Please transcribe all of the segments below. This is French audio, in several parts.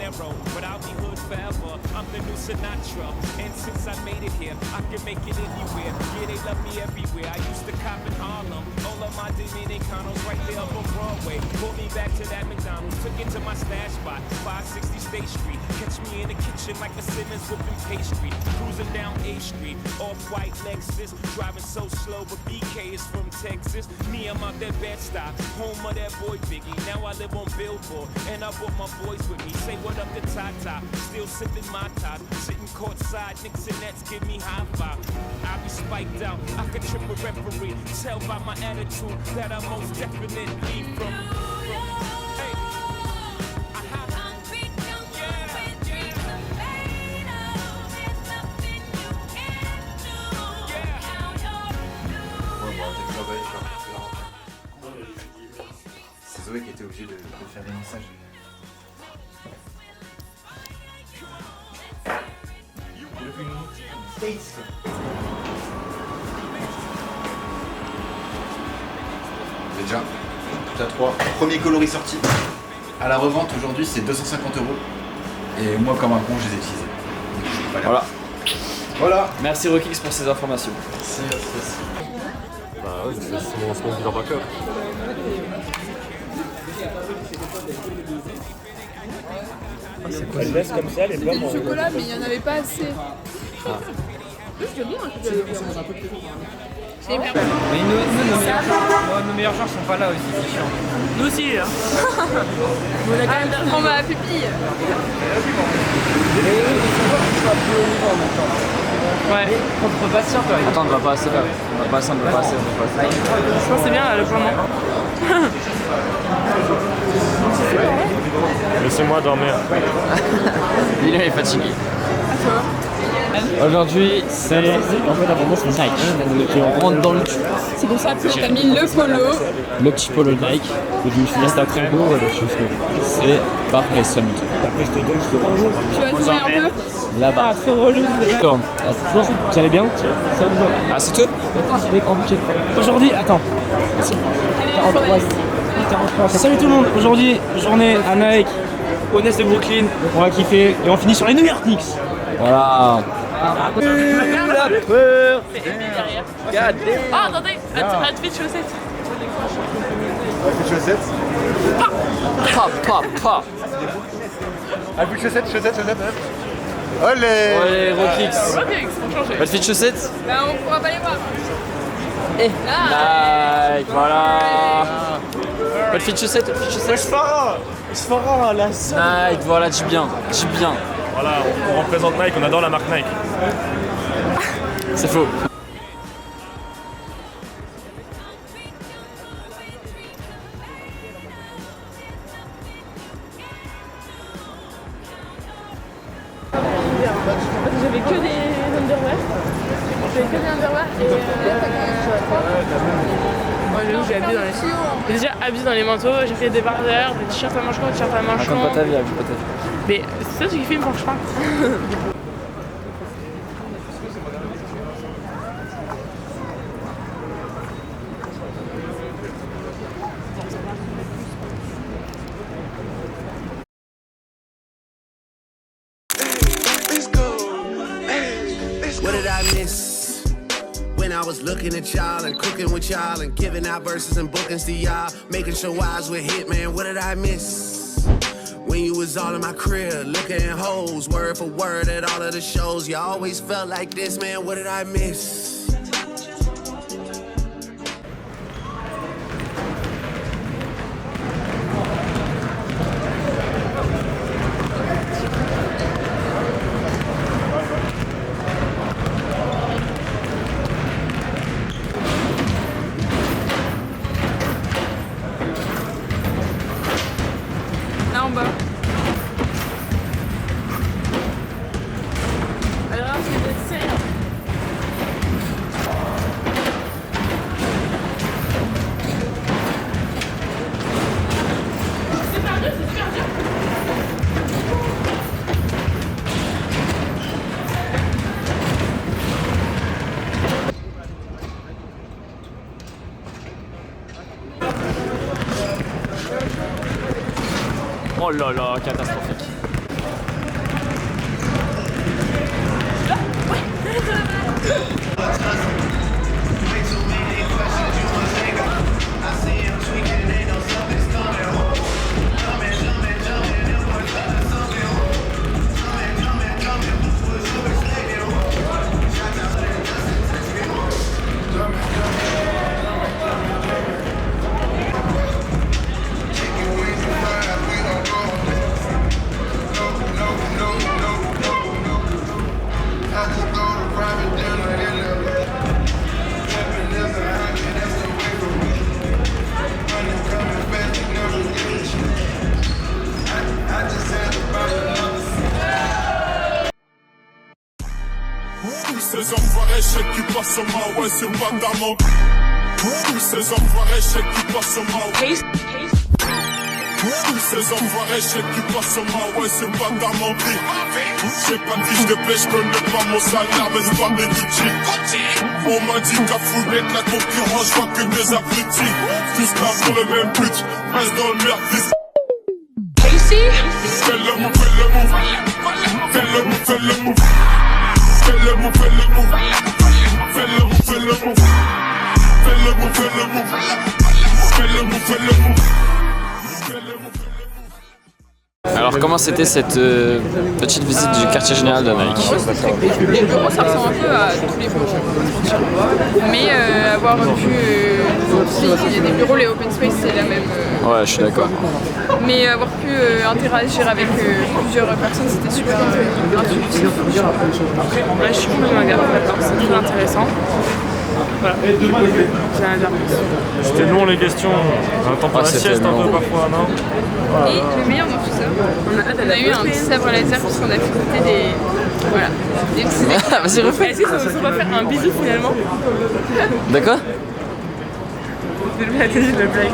narrow, but I'll be hood forever. I'm the new Sinatra, and since I made it here, I can make it anywhere. Yeah, they love me everywhere. I used to cop in Harlem. All of my Dominicanos right there up on Broadway. Pulled me back to that McDonald's, took it to my stash spot, 560 State Street. Catch me in the kitchen like a Simmons whipping pastry. Cruising down A Street, off-white Lexus, driving so slow, but BK is from Texas. Me, I'm out that Bed-Stuy, home of that boy Biggie. Now I live on Billboard, and I brought my boys with me. Say what up to Tata, still sipping my top, sitting courtside, Knicks and Nets give me high five. I be spiked out, I could trip a referee. Tell by my attitude that I'm most definitely from. C'est Zoé qui était obligée de faire des messages. Déjà, t'as 3. Premier coloris sorti. À la revente aujourd'hui c'est 250 €. Et moi comme un con je les ai utilisés. Voilà. Voilà. Merci Rockix pour ces informations. Merci. Bah ouais, c'est mon lancement de bilan backer. Elle laisse comme ça, les pommes. C'était du chocolat, mais il n'y en avait pas assez. C'est bon, un peu de c'est hyper bon. Mais nos meilleurs joueurs sont pas là aussi, c'est chiant. Nous aussi, hein. On a quand même prend ma pupille. Ouais. Contre Bastien, toi. Attends, on ne va pas assez là. On va pas assez, on va pas assez. Je pense que c'est bien là, le plan. Laissez-moi dormir. Il est fatigué. Aujourd'hui, c'est en fait apparemment c'est Nike. Et on rentre dans le C'est pour ça que t'as mis le polo. le petit polo Nike. Et je me suis dit c'était très beau. C'est parfait, Summit. Tu vas jouer un peu Là-bas. C'est relou. Vous allez bien? Ah, c'est tout? Aujourd'hui, attends. Salut tout le monde. Aujourd'hui, journée à Nike, au Nest de Brooklyn. On va kiffer et on finit sur les New York Knicks. Voilà. La peur. Oh, attendez, outfit chaussettes. Chaussettes. Pa. Ah plus chaussettes. Olé. Allez, Rockix. Ok, ils sont changés. Outfit chaussettes? Bah, on pourra pas les voir. Nike, voilà. Outfit chaussettes. Sfara, la seule. Nike, voilà, dis bien. Voilà, on représente Nike, on adore la marque Nike. C'est faux. J'avais que des underwear. Moi j'ai habillé dans les J'ai déjà habillé dans les manteaux, j'ai fait des bardeurs, des t-shirts à manches courtes, des t-shirts à manches longues. Raconte pas ta vie. Mais c'est ça ce qui filme pour que je parle. What did I miss when I was looking at y'all and cooking with y'all and giving out verses and bookings to y'all, making sure eyes were hit, man? What did I miss when you was all in my crib, looking at hoes, word for word at all of the shows? You always felt like this, man. What did I miss? Là en bas. Alors, c'est de serre. C'est super dur. Oh là là, catastrophique. Ces enfoirés chèques qui passent sur ma ouais, c'est pas d'amant. Tous ces enfoirés chèques qui passent sur ma ouais. Tous ces enfoirés chèques qui passent sur ma ouais, c'est pas d'amant. J'ai pas de fiche de paix, j'connais pas mon salaire, mais c'est pas mes Gucci. On m'a dit qu'à foutre avec la concurrence, j'vois que des abrutis. Tous là pour le même but, reste dans le merdice. Fais le move, fais le move. Fais le move, fais le move. Fais le move, fais le move. Fais le move, fais le move. Fais le move, fais le move. Fais le move, fais le move. Alors comment c'était cette petite visite du quartier général de Nike? Les bureaux, ça ressemble un peu à tous les bureaux, mais avoir vu il y a des bureaux, les open space, c'est la même. Ouais, je suis d'accord. Mais avoir pu interagir avec plusieurs personnes, c'était super intuitif. Après, je suis complètement d'accord, c'est très intéressant. Voilà. J'ai rien à dire. C'était long les questions. On attend pas la sieste un peu parfois, non? Et le meilleur dans tout ça, on a eu un petit sabre laser parce qu'on a pu goûter des. Voilà. Vas-y, refais. Est-ce qu'on va faire un bisou finalement? D'accord. C'est le blague.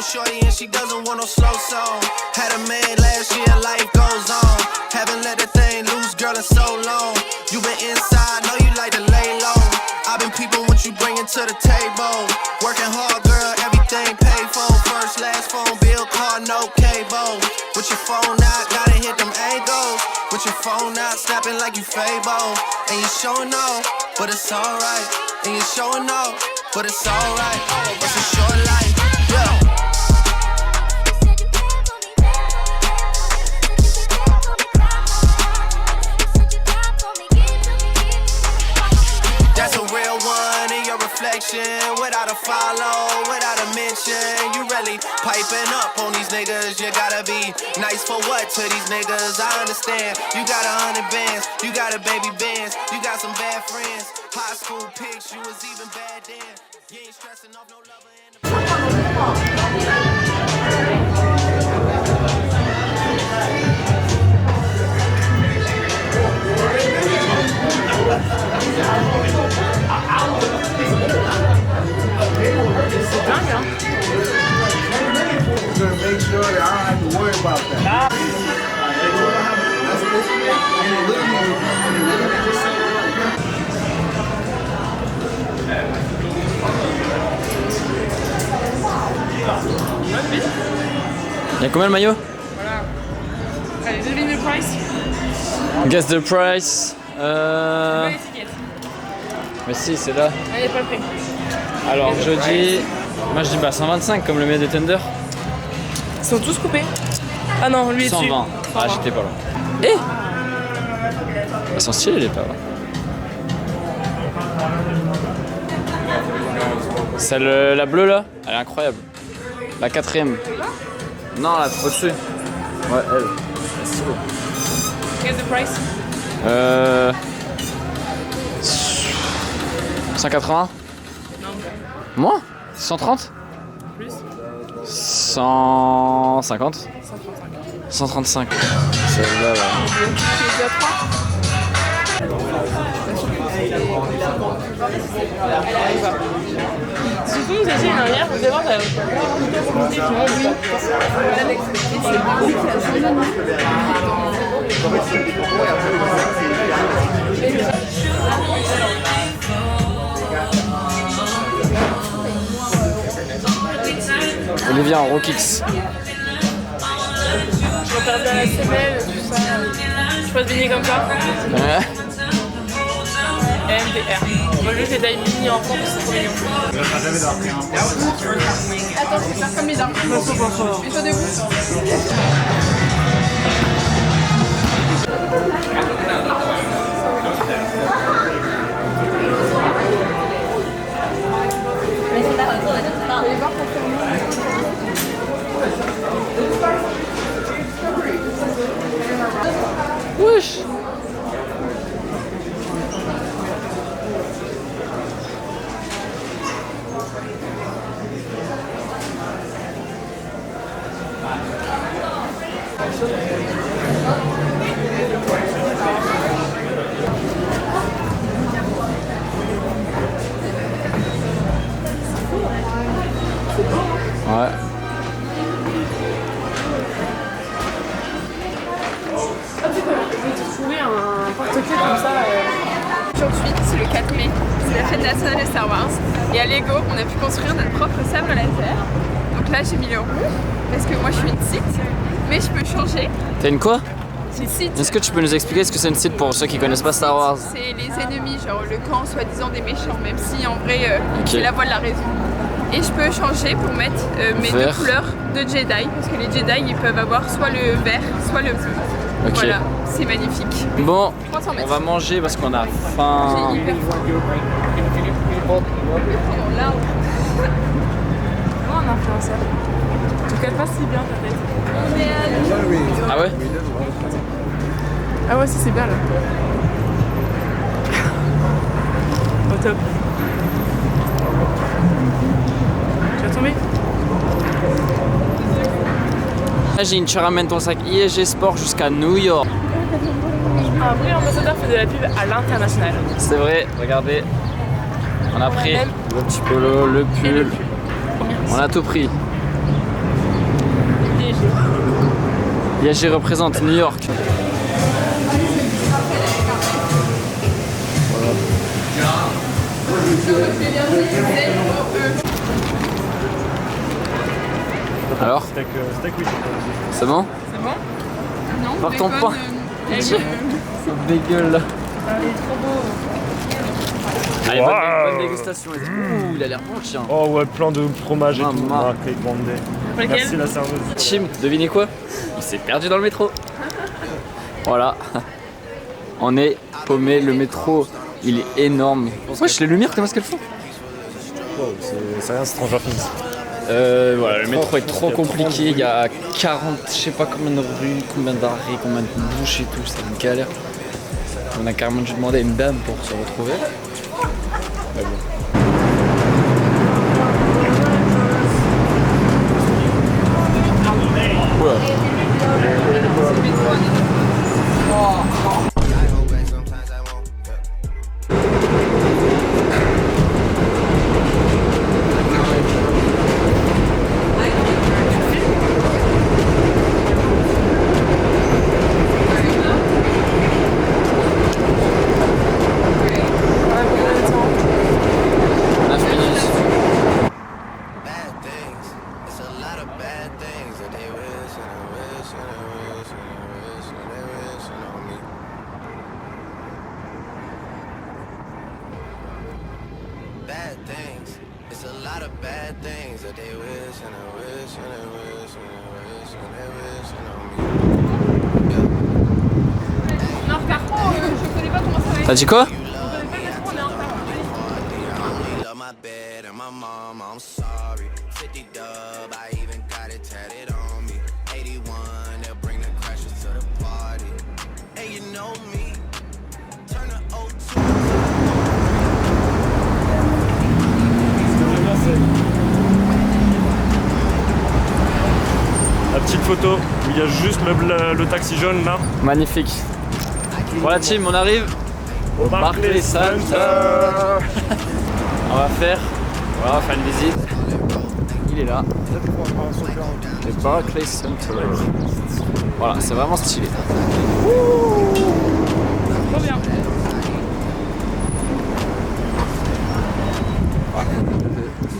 Shorty and she doesn't want no slow song. Had a man last year, life goes on. Haven't let the thing loose, girl, in so long. You been inside, know you like to lay low. I've been peeping what you bringing to the table. Working hard, girl, everything paid for. First, last phone bill, car, no cable. With your phone out, gotta hit them angles. With your phone out, snapping like you Fable. And you showing off, but it's alright. And you showing off, but it's alright. It's a short life, yeah. Without a follow, without a mention, you really piping up on these niggas. You gotta be nice for what to these niggas? I understand. You got 100 bands, you got a baby bands, you got some bad friends. High school pics, you was even bad then. You ain't stressing off no lover in the. C'est dingue, hein? Make sure that I don't have to worry about that. Il y a combien le maillot? Voilà. Allez, devine le price. Guess the price. L'étiquette. Mais si, c'est là. Elle est pas prête. Alors je dis. Moi je dis 125 comme le mien des Thunder. Ils sont tous coupés. Ah non, lui est dessus. 120. Ah, j'étais pas loin. Eh! Elles sont stylées les paires. Celle, la bleue là, elle est incroyable. La 4ème. Non, là, au-dessus. Ouais, elle. C'est stylé. Guess the price. 180? Non. Moins? 130? Plus. 150? 135. Celle-là, là. Tu es déjà 3. Si vous nous étiez derrière, vous allez voir, t'as Olivia en Rockix. faire bien la semelle, tout ça. Je peux se baigner comme ça. Ouais. MDR. Moi, juste les tailles mini en France, c'est trop mignon. Attends, je vais faire comme les dames. Mets-toi debout. Wesh. Ouais. Trouver un porte-clés comme ça. Aujourd'hui, c'est le 4 mai, c'est la fête nationale de Star Wars. Et à Lego, on a pu construire notre propre sabre laser. Donc là, j'ai mis le rouge parce que moi je suis une Sith, mais je peux changer. T'as une quoi? J'ai Sith. Est-ce que tu peux nous expliquer ce que c'est une Sith pour ceux qui connaissent pas Star Wars? C'est les ennemis, genre le camp soi-disant des méchants, même si en vrai c'est la voie de la raison. Et je peux changer pour mettre mes deux couleurs de Jedi, parce que les Jedi ils peuvent avoir soit le vert, soit le bleu. Ok. Voilà, c'est magnifique. Bon, 300 mètres. on va manger parce qu'on a faim. J'ai hyper faim. Là, un influenceur. Tu calmes pas si bien ta tête. On est à Lyon. Ah ouais? Ah ouais, si c'est bien là. Au top. Tu vas tomber? Imagine, tu ramènes ton sac ISG Sport jusqu'à New York. Un vrai ambassadeur fait de la pub à l'international. C'est vrai, regardez. On a pris le petit polo, le pull. On a tout pris. ISG représente New York. Alors? C'est bon? C'est bon? Non, Par ton pain. C'est Bagel là. il est trop beau. Allez, Wow. bonne dégustation. Ouh, il a l'air bon, tiens. Oh ouais, plein de fromage et tout. Maman. Marqué Grande. Merci la serveuse. Chim, devinez quoi? Il s'est perdu dans le métro. Voilà. On est paumé, le métro, il est énorme. Wesh, les lumières, comment est-ce qu'elles font? Wow, c'est rien, Stranger Things. Voilà, le métro est trop compliqué, il y a 40, je sais pas combien de rues, combien d'arrêts, combien de bouches et tout, c'est une galère. On a carrément dû demander à une dame pour se retrouver. Mais bon. Non, Carrefour, je connais pas comment ça va être. T'as dit quoi? La petite photo où il y a juste le taxi jaune là. Magnifique. Voilà team, on arrive au Barclays Center. On va faire une visite. Il est là. Le Barclays Center. Voilà, c'est vraiment stylé. Trop bien.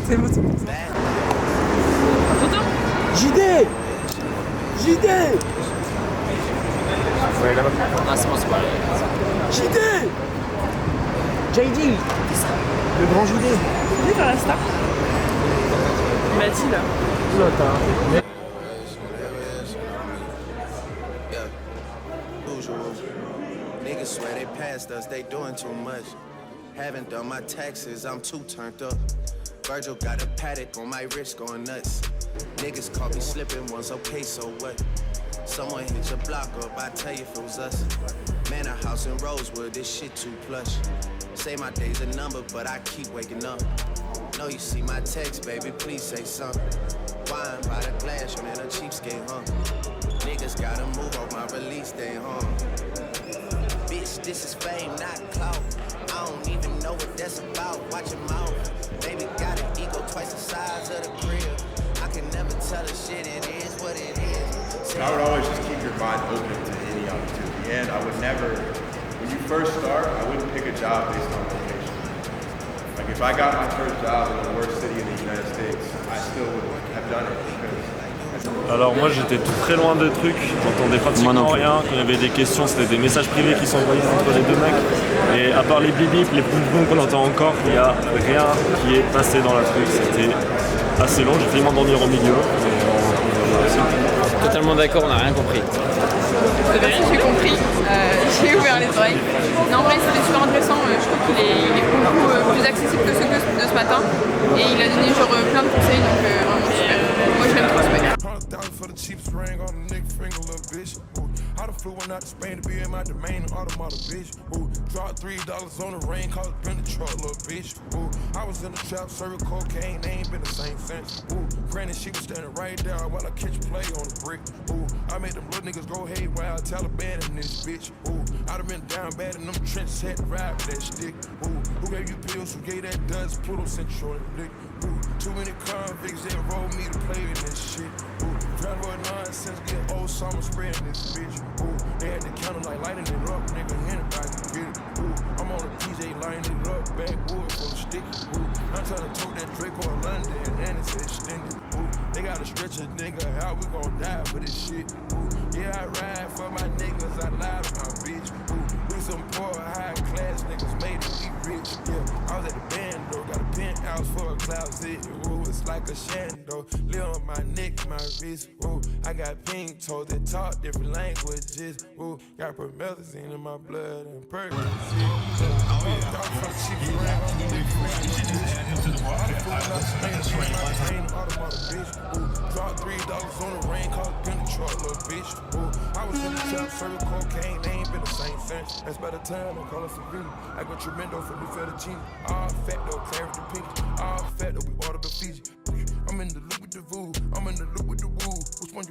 C'est beau, c'est beau. JD JD Ouais, là-bas. Ah, c'est bon, c'est pas vrai. JD. Le grand JD. Il est dans la star. Il m'a dit là. Niggas swear they passed us, they doing too much. Haven't done my taxes, I'm too turned up. Virgil got a paddock on my wrist going nuts. Niggas caught me slipping once, okay, so what? Someone hit your block up, I tell you if it was us. Man, a house in Rosewood, this shit too plush. Say my day's a number, but I keep waking up. Know you see my text, baby, please say something. Wine by the glass, man, a cheapskate, huh? Niggas gotta move on my release day, huh? Bitch, this is fame, not clout. I don't even know what that's about. Watch your mouth. Baby got an ego twice the size of the crib. I can never tell a shit, it is what it is. I would always just keep your mind open to any opportunity. And I would never, when you first start, I wouldn't pick a job based on location. Like if I got my first job in the worst city in the United States, I still would have done it because Alors moi j'étais tout très loin des trucs, j'entendais pratiquement rien, quand il y avait des questions c'était des messages privés qui s'envoyaient entre les deux mecs et à part les bip-bip, les boum-boum qu'on entend encore, il n'y a rien qui est passé dans la truc, c'était assez long, j'ai failli m'endormir au milieu. Totalement d'accord, on n'a rien compris. C'est vrai, j'ai compris, j'ai ouvert les oreilles. Non, en vrai c'était super intéressant, je trouve qu'il est beaucoup plus accessible que ceux de ce matin et il a donné genre plein de conseils donc vraiment super. Moi je l'aime trop ce mec. For the cheapest ring on the nigga finger, little bitch. Ooh, I done flew one out to Spain to be in my domain, automata, bitch. Ooh, dropped $3 on the rain, cause it's been the truck, little bitch. Ooh, I was in the trap, serving cocaine, they ain't been the same since. Ooh, granted, she was standing right there while I catch play on the brick. Ooh, I made them little niggas go haywire, Taliban in this bitch. Ooh, I done been down bad in them trenches, had to ride with that stick. Ooh, who gave you pills, who gave that dust, Pluto sent you on the dick. Ooh, too many convicts that rolled me to play in this shit. Ooh, trying to avoid nonsense, get old summer spreading this bitch. Ooh, they had the counter like lighting it up, nigga, anybody can get it. Ooh, I'm on a PJ lighting it up, backwood full of sticky. Ooh, I'm trying to tote that Draco in London and it's extended. Ooh, they gotta stretch a nigga, how we gon' die for this shit? Ooh, yeah, I ride for my niggas, I lie to my bitch. Ooh, we some poor, high class niggas made it, we rich. Yeah, I was at the band though, got a penthouse for a closet. Ooh, it's like a shando, live on my neck, my wrist. Ooh, I got pink toes that talk different languages. Ooh, got promethazine in my blood and purple. Dropped $3 on the rain, cause it's been the truck, little bitch. Ooh, I was in the trap, serving cocaine, they ain't been the same since. That's by the time I call it Savina. I got Tremendo for new fettuccine. All fat though, clarity pink. All fat though, we ordered the Fiji. I'm in the loop with the voo, I'm in the loop with the woo. Which one you